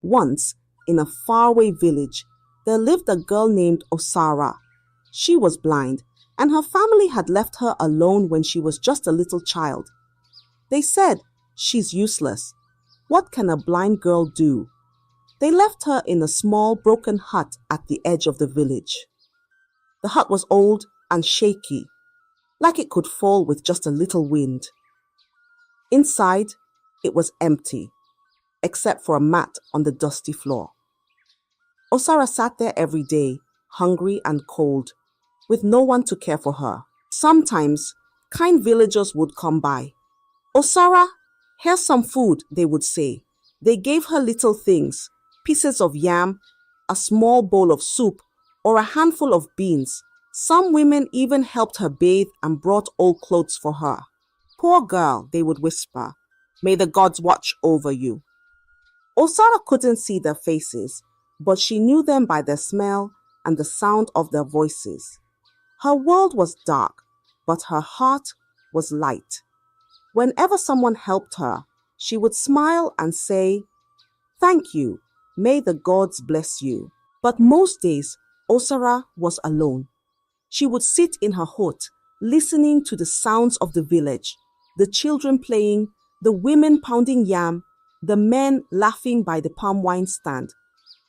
Once, in a faraway village, there lived a girl named Osara. She was blind, and her family had left her alone when she was just a little child. They said, "She's useless. What can a blind girl do?" They left her in a small broken hut at the edge of the village. The hut was old and shaky, like it could fall with just a little wind. Inside, it was empty, except for a mat on the dusty floor. Osara sat there every day, hungry and cold, with no one to care for her. Sometimes, kind villagers would come by. "Osara, here's some food," they would say. They gave her little things, pieces of yam, a small bowl of soup, or a handful of beans. Some women even helped her bathe and brought old clothes for her. "Poor girl," they would whisper, "may the gods watch over you." Osara couldn't see their faces, but she knew them by their smell and the sound of their voices. Her world was dark, but her heart was light. Whenever someone helped her, she would smile and say, "Thank you, may the gods bless you." But most days, Osara was alone. She would sit in her hut, listening to the sounds of the village, the children playing, the women pounding yam, the men laughing by the palm wine stand.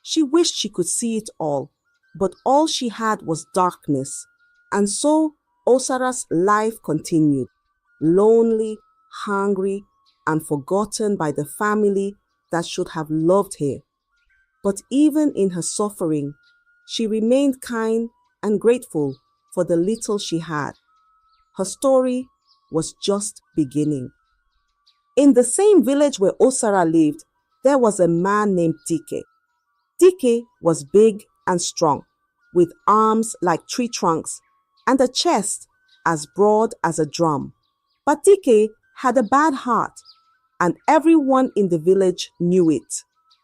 She wished she could see it all, but all she had was darkness. And so Osara's life continued, lonely, hungry, and forgotten by the family that should have loved her. But even in her suffering, she remained kind and grateful for the little she had. Her story was just beginning. In the same village where Osara lived, there was a man named Dike. Dike was big and strong, with arms like tree trunks and a chest as broad as a drum. But Dike had a bad heart, and everyone in the village knew it.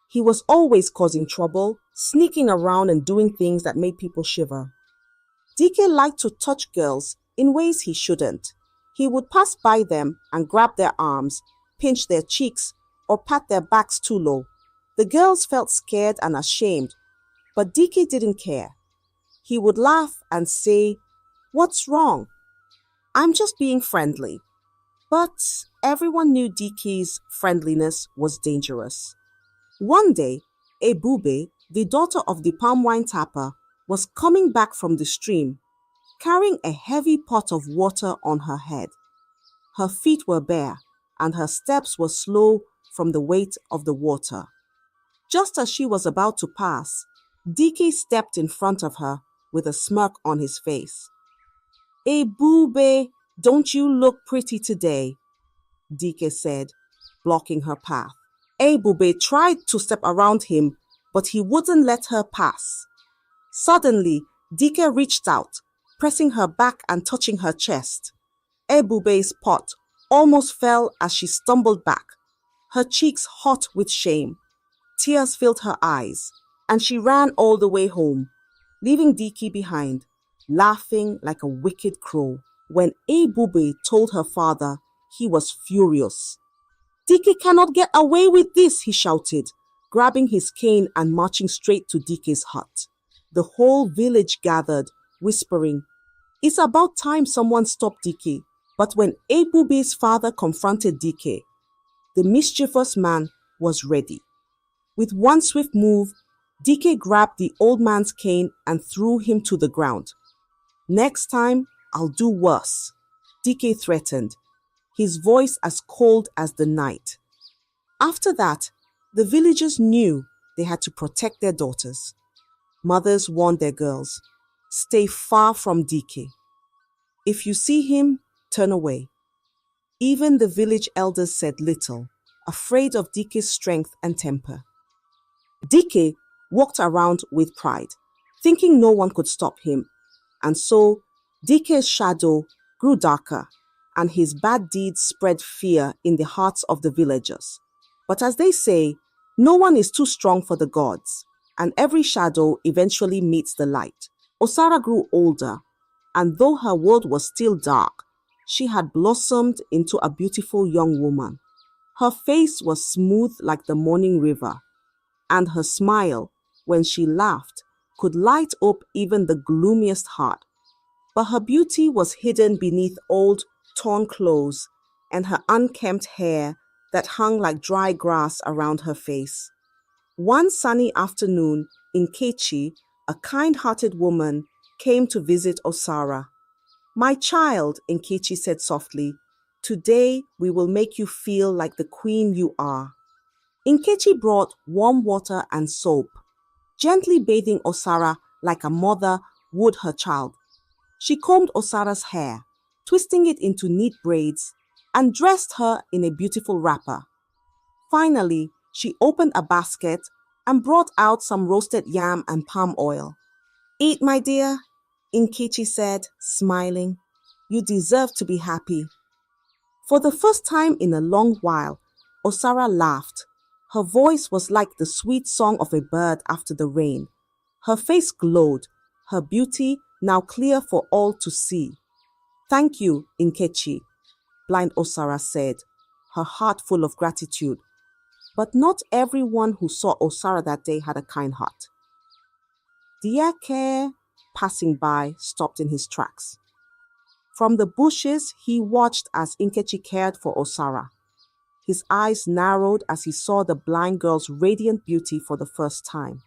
He was always causing trouble, sneaking around and doing things that made people shiver. Dike liked to touch girls in ways he shouldn't. He would pass by them and grab their arms, pinch their cheeks, or pat their backs too low. The girls felt scared and ashamed, but Dike didn't care. He would laugh and say, "What's wrong? I'm just being friendly." But everyone knew Dike's friendliness was dangerous. One day, Ebube, the daughter of the palm wine tapper, was coming back from the stream, carrying a heavy pot of water on her head. Her feet were bare, and her steps were slow from the weight of the water. Just as she was about to pass, Dike stepped in front of her with a smirk on his face. "Ebube, don't you look pretty today?" Dike said, blocking her path. Ebube tried to step around him, but he wouldn't let her pass. Suddenly, Dike reached out, pressing her back and touching her chest. Ebube's pot almost fell as she stumbled back, her cheeks hot with shame. Tears filled her eyes, and she ran all the way home, leaving Dike behind, laughing like a wicked crow. When Ebube told her father, he was furious. "Dike cannot get away with this," he shouted, grabbing his cane and marching straight to Dike's hut. The whole village gathered, whispering, "It's about time someone stopped Dike." But when Ebube's father confronted Dike, the mischievous man was ready. With one swift move, Dike grabbed the old man's cane and threw him to the ground. "Next time, I'll do worse," Dike threatened, his voice as cold as the night. After that, the villagers knew they had to protect their daughters. Mothers warned their girls, "Stay far from Dike. If you see him, turn away." Even the village elders said little, afraid of Dike's strength and temper. Dike walked around with pride, thinking no one could stop him. And so, Dike's shadow grew darker, and his bad deeds spread fear in the hearts of the villagers. But as they say, no one is too strong for the gods, and every shadow eventually meets the light. Osara grew older, and though her world was still dark, she had blossomed into a beautiful young woman. Her face was smooth like the morning river, and her smile, when she laughed, could light up even the gloomiest heart. But her beauty was hidden beneath old, torn clothes and her unkempt hair that hung like dry grass around her face. One sunny afternoon in Kechi, a kind-hearted woman came to visit Osara. "My child," Nkechi said softly, "today we will make you feel like the queen you are." Nkechi brought warm water and soap, gently bathing Osara like a mother would her child. She combed Osara's hair, twisting it into neat braids, and dressed her in a beautiful wrapper. Finally, she opened a basket and brought out some roasted yam and palm oil. "Eat, my dear," Nkechi said, smiling. "You deserve to be happy." For the first time in a long while, Osara laughed. Her voice was like the sweet song of a bird after the rain. Her face glowed, her beauty now clear for all to see. "Thank you, Nkechi," blind Osara said, her heart full of gratitude. But not everyone who saw Osara that day had a kind heart. Dike, passing by, stopped in his tracks. From the bushes, he watched as Nkechi cared for Osara. His eyes narrowed as he saw the blind girl's radiant beauty for the first time.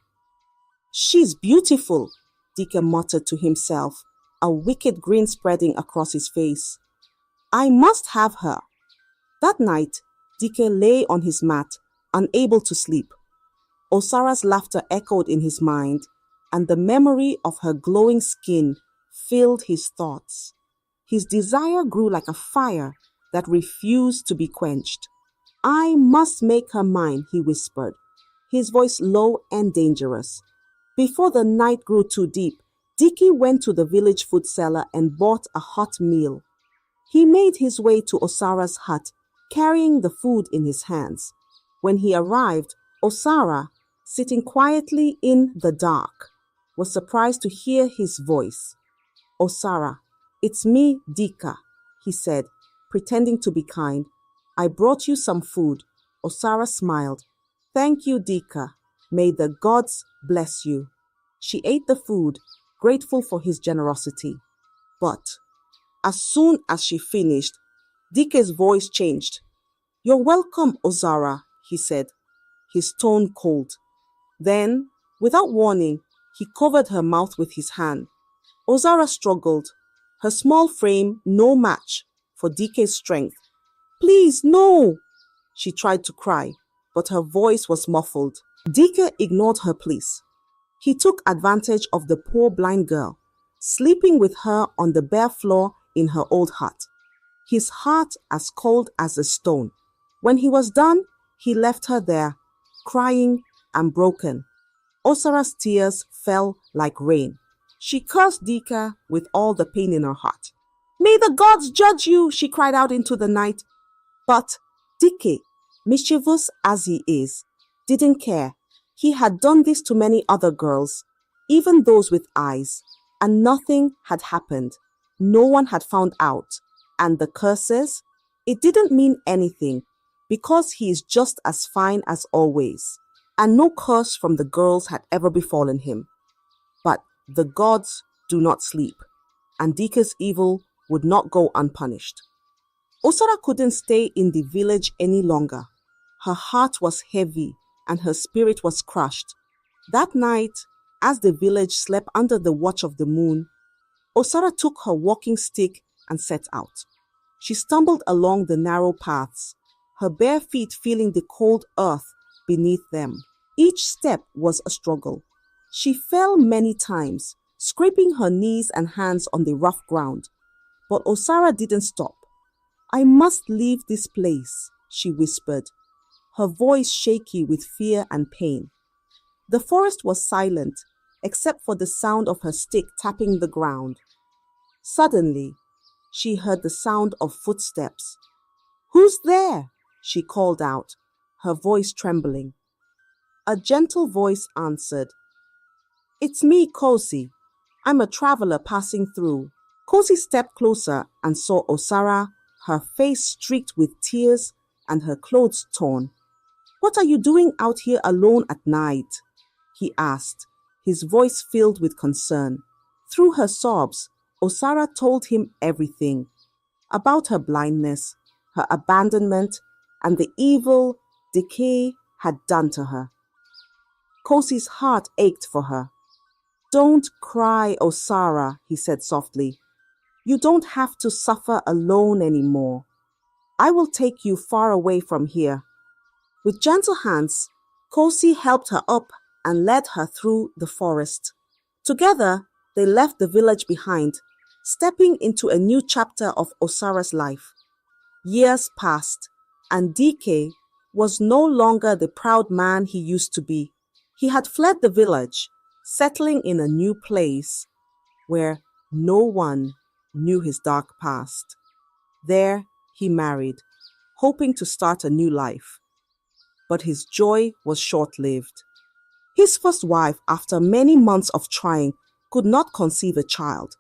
"She's beautiful," Dike muttered to himself, a wicked grin spreading across his face. "I must have her." That night, Dike lay on his mat, unable to sleep. Osara's laughter echoed in his mind, and the memory of her glowing skin filled his thoughts. His desire grew like a fire that refused to be quenched. "I must make her mine," he whispered, his voice low and dangerous. Before the night grew too deep, Dike went to the village food seller and bought a hot meal. He made his way to Osara's hut, carrying the food in his hands. When he arrived, Osara, sitting quietly in the dark, was surprised to hear his voice. "Osara, it's me, Dike," he said, pretending to be kind. "I brought you some food." Osara smiled. "Thank you, Dike. May the gods bless you." She ate the food, grateful for his generosity. But as soon as she finished, Dike's voice changed. "You're welcome, Osara," he said, his tone cold. Then, without warning, he covered her mouth with his hand. Osara struggled, her small frame no match for Dike's strength. "Please, no!" She tried to cry, but her voice was muffled. Dike ignored her pleas. He took advantage of the poor blind girl, sleeping with her on the bare floor in her old hut, his heart as cold as a stone. When he was done, he left her there, crying and broken. Osara's tears fell like rain. She cursed Dike with all the pain in her heart. "May the gods judge you!" she cried out into the night. But Dike, mischievous as he is, didn't care. He had done this to many other girls, even those with eyes, and nothing had happened. No one had found out. And the curses? It didn't mean anything, because he is just as fine as always, and no curse from the girls had ever befallen him. But the gods do not sleep, and Dike's evil would not go unpunished. Osara couldn't stay in the village any longer. Her heart was heavy and her spirit was crushed. That night, as the village slept under the watch of the moon, Osara took her walking stick and set out. She stumbled along the narrow paths, her bare feet feeling the cold earth beneath them. Each step was a struggle. She fell many times, scraping her knees and hands on the rough ground. But Osara didn't stop. "I must leave this place," she whispered, her voice shaky with fear and pain. The forest was silent, except for the sound of her stick tapping the ground. Suddenly, she heard the sound of footsteps. "Who's there?" she called out, her voice trembling. A gentle voice answered. "It's me, Kosi. I'm a traveler passing through." Kosi stepped closer and saw Osara, her face streaked with tears and her clothes torn. "What are you doing out here alone at night?" he asked, his voice filled with concern. Through her sobs, Osara told him everything about her blindness, her abandonment, and the evil Dike had done to her. Kosi's heart ached for her. "Don't cry, Osara," he said softly. "You don't have to suffer alone anymore. I will take you far away from here." With gentle hands, Kosi helped her up and led her through the forest. Together, they left the village behind, stepping into a new chapter of Osara's life. Years passed, and Dike was no longer the proud man he used to be. He had fled the village, settling in a new place where no one knew his dark past. There, he married, hoping to start a new life. But his joy was short-lived. His first wife, after many months of trying, could not conceive a child.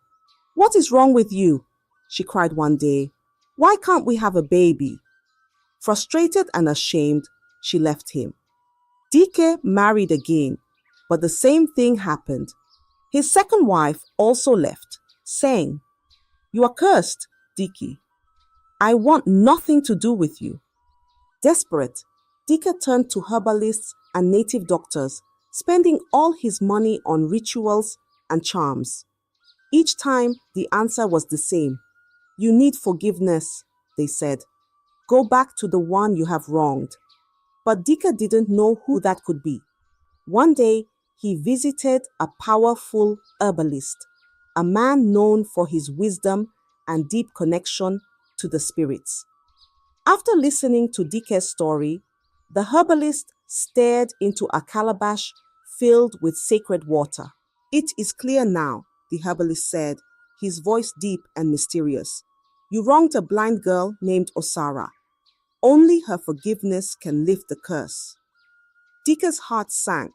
"What is wrong with you?" she cried one day. "Why can't we have a baby?" Frustrated and ashamed, she left him. Dike married again, but the same thing happened. His second wife also left, saying, "You are cursed, Dike. I want nothing to do with you." Desperate, Dike turned to herbalists and native doctors, spending all his money on rituals and charms. Each time, the answer was the same. "You need forgiveness," they said. "Go back to the one you have wronged." But Dike didn't know who that could be. One day, he visited a powerful herbalist, a man known for his wisdom and deep connection to the spirits. After listening to Dike's story, the herbalist stared into a calabash filled with sacred water. "It is clear now," the herbalist said, his voice deep and mysterious. "You wronged a blind girl named Osara. Only her forgiveness can lift the curse." Dike's heart sank.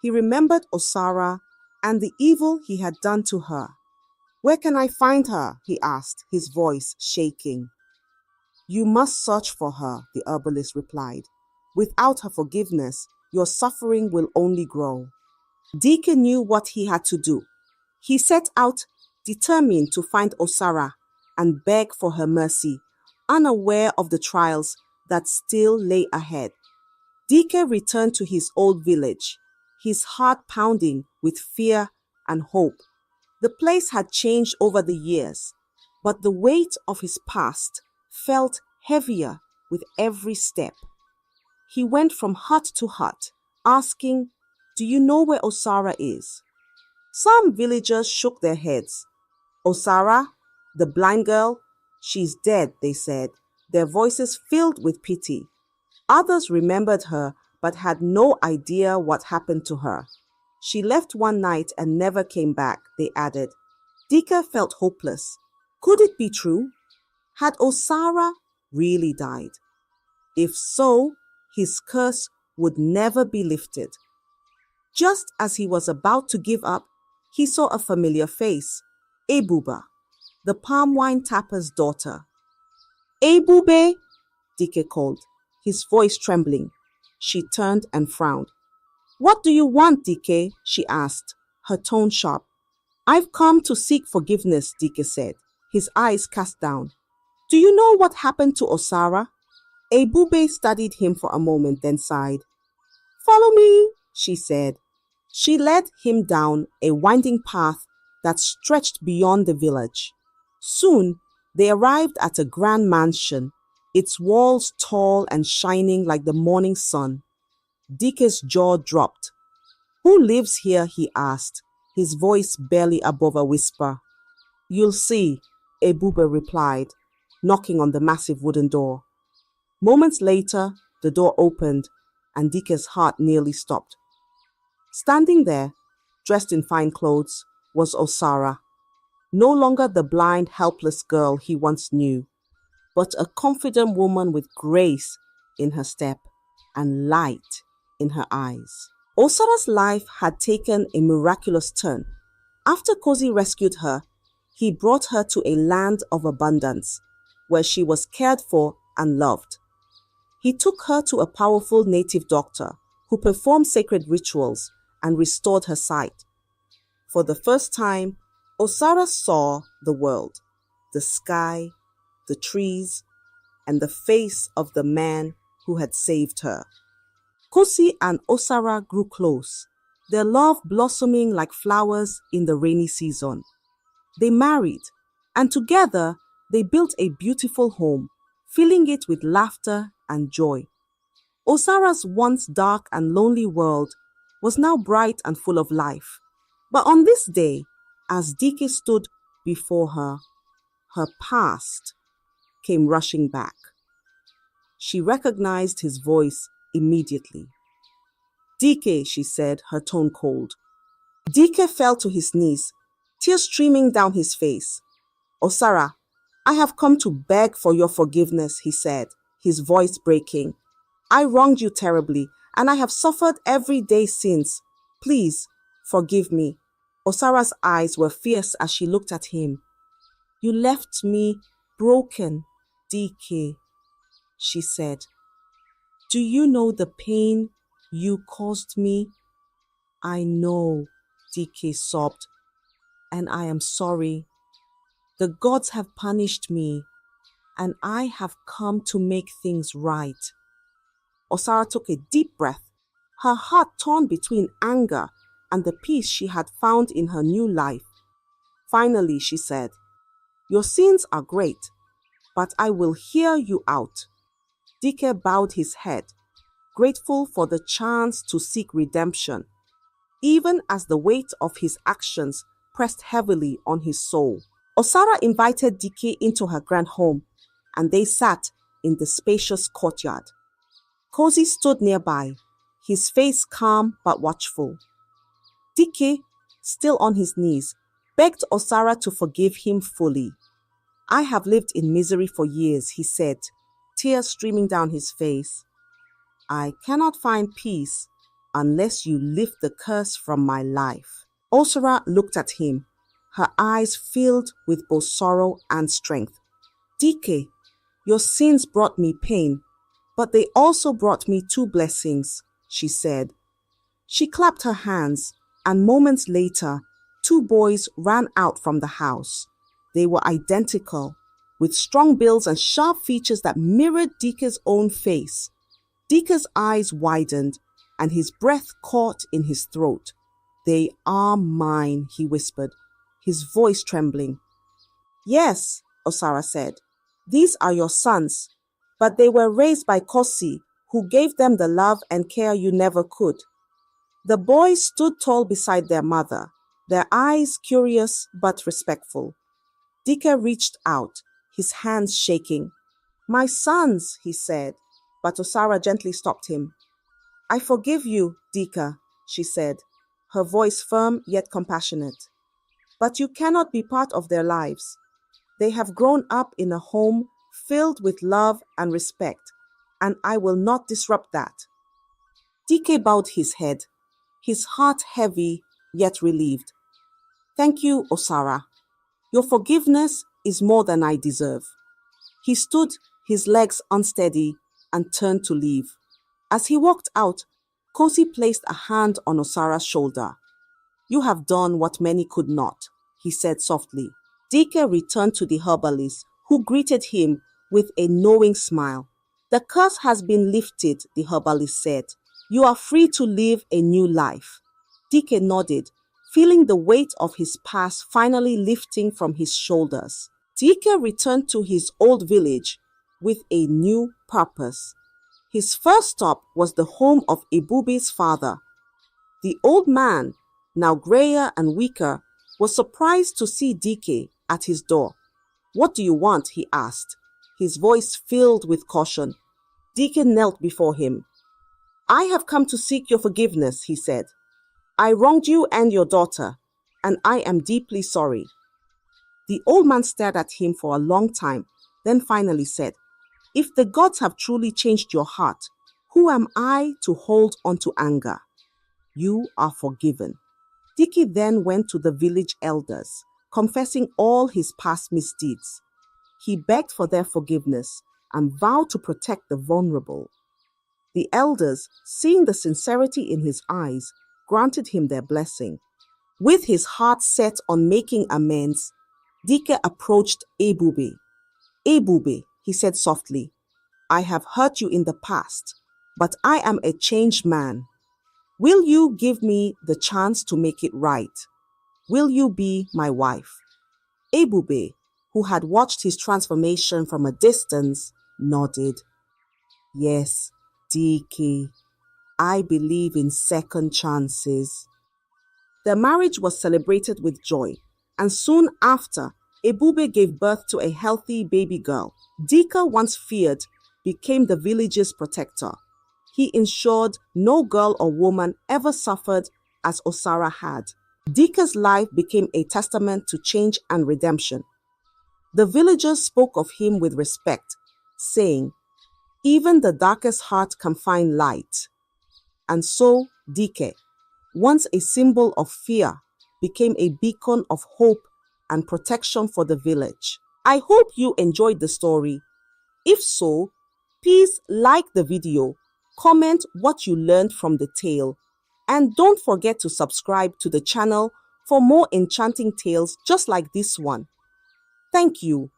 He remembered Osara and the evil he had done to her. "Where can I find her?" he asked, his voice shaking. "You must search for her," the herbalist replied. "Without her forgiveness, your suffering will only grow." Dike knew what he had to do. He set out, determined to find Osara and beg for her mercy, unaware of the trials that still lay ahead. Dike returned to his old village, his heart pounding with fear and hope. The place had changed over the years, but the weight of his past felt heavier with every step. He went from hut to hut, asking, "Do you know where Osara is?" Some villagers shook their heads. "Osara, the blind girl, she's dead," they said, their voices filled with pity. Others remembered her but had no idea what happened to her. "She left one night and never came back," they added. Dike felt hopeless. Could it be true? Had Osara really died? If so, his curse would never be lifted. Just as he was about to give up, he saw a familiar face, Ebuba, the palm wine tapper's daughter. "Ebube," Dike called, his voice trembling. She turned and frowned. "What do you want, Dike?" she asked, her tone sharp. "I've come to seek forgiveness," Dike said, his eyes cast down. "Do you know what happened to Osara?" Ebube studied him for a moment, then sighed. "Follow me," she said. She led him down a winding path that stretched beyond the village. Soon, they arrived at a grand mansion, its walls tall and shining like the morning sun. Dike's jaw dropped. "Who lives here?" he asked, his voice barely above a whisper. "You'll see," Ebube replied, knocking on the massive wooden door. Moments later, the door opened, and Dike's heart nearly stopped. Standing there, dressed in fine clothes, was Osara, no longer the blind, helpless girl he once knew, but a confident woman with grace in her step and light in her eyes. Osara's life had taken a miraculous turn. After Kosi rescued her, he brought her to a land of abundance, where she was cared for and loved. He took her to a powerful native doctor who performed sacred rituals and restored her sight. For the first time, Osara saw the world, the sky, the trees, and the face of the man who had saved her. Kosi and Osara grew close, their love blossoming like flowers in the rainy season. They married, and together they built a beautiful home, filling it with laughter and joy. Osara's once dark and lonely world was now bright and full of life. But on this day, as Dike stood before her, her past came rushing back. She recognized his voice immediately. "Dike," she said, her tone cold. Dike fell to his knees, tears streaming down his face. "Osara, I have come to beg for your forgiveness," he said, his voice breaking. "I wronged you terribly, and I have suffered every day since. Please, forgive me." Osara's eyes were fierce as she looked at him. "You left me broken, Dike," she said. "Do you know the pain you caused me?" "I know," Dike sobbed, "and I am sorry. The gods have punished me, and I have come to make things right." Osara took a deep breath, her heart torn between anger and the peace she had found in her new life. Finally, she said, "Your sins are great, but I will hear you out." Dike bowed his head, grateful for the chance to seek redemption, even as the weight of his actions pressed heavily on his soul. Osara invited Dike into her grand home, and they sat in the spacious courtyard. Kosi stood nearby, his face calm but watchful. Dike, still on his knees, begged Osara to forgive him fully. "I have lived in misery for years," he said, tears streaming down his face. "I cannot find peace unless you lift the curse from my life." Osara looked at him, her eyes filled with both sorrow and strength. "Dike, your sins brought me pain, but they also brought me two blessings," she said. She clapped her hands, and moments later, two boys ran out from the house. They were identical, with strong builds and sharp features that mirrored Dike's own face. Dike's eyes widened, and his breath caught in his throat. "They are mine," he whispered, his voice trembling. "Yes," Osara said, "these are your sons, but they were raised by Kosi, who gave them the love and care you never could." The boys stood tall beside their mother, their eyes curious but respectful. Dike reached out, his hands shaking. "My sons," he said, but Osara gently stopped him. "I forgive you, Dike," she said, her voice firm yet compassionate. "But you cannot be part of their lives. They have grown up in a home filled with love and respect, and I will not disrupt that." Dike bowed his head, his heart heavy yet relieved. "Thank you, Osara. Your forgiveness is more than I deserve." He stood, his legs unsteady, and turned to leave. As he walked out, Kosi placed a hand on Osara's shoulder. "You have done what many could not," he said softly. Dike returned to the herbalist, who greeted him with a knowing smile. "The curse has been lifted," the herbalist said. "You are free to live a new life." Dike nodded, feeling the weight of his past finally lifting from his shoulders. Dike returned to his old village with a new purpose. His first stop was the home of Ibubi's father. The old man, now grayer and weaker, was surprised to see Dike at his door. "What do you want?" he asked, his voice filled with caution. Dike knelt before him. "I have come to seek your forgiveness," he said. "I wronged you and your daughter, and I am deeply sorry." The old man stared at him for a long time, then finally said, "If the gods have truly changed your heart, who am I to hold on to anger? You are forgiven." Dike then went to the village elders, confessing all his past misdeeds. He begged for their forgiveness, and vowed to protect the vulnerable. The elders, seeing the sincerity in his eyes, granted him their blessing. With his heart set on making amends, Dike approached Ebube. Ebube, he said softly, I have hurt you in the past, but I am a changed man. Will you give me the chance to make it right? Will you be my wife? Ebube, who had watched his transformation from a distance, nodded. Yes, Dike, I believe in second chances. The marriage was celebrated with joy, and soon after, Ebube gave birth to a healthy baby girl. Dike, once feared, became the village's protector. He ensured no girl or woman ever suffered as Osara had. Dike's life became a testament to change and redemption. The villagers spoke of him with respect, saying, even the darkest heart can find light. And so, Dike, once a symbol of fear, became a beacon of hope and protection for the village. I hope you enjoyed the story. If so, please like the video, comment what you learned from the tale, and don't forget to subscribe to the channel for more enchanting tales just like this one. Thank you.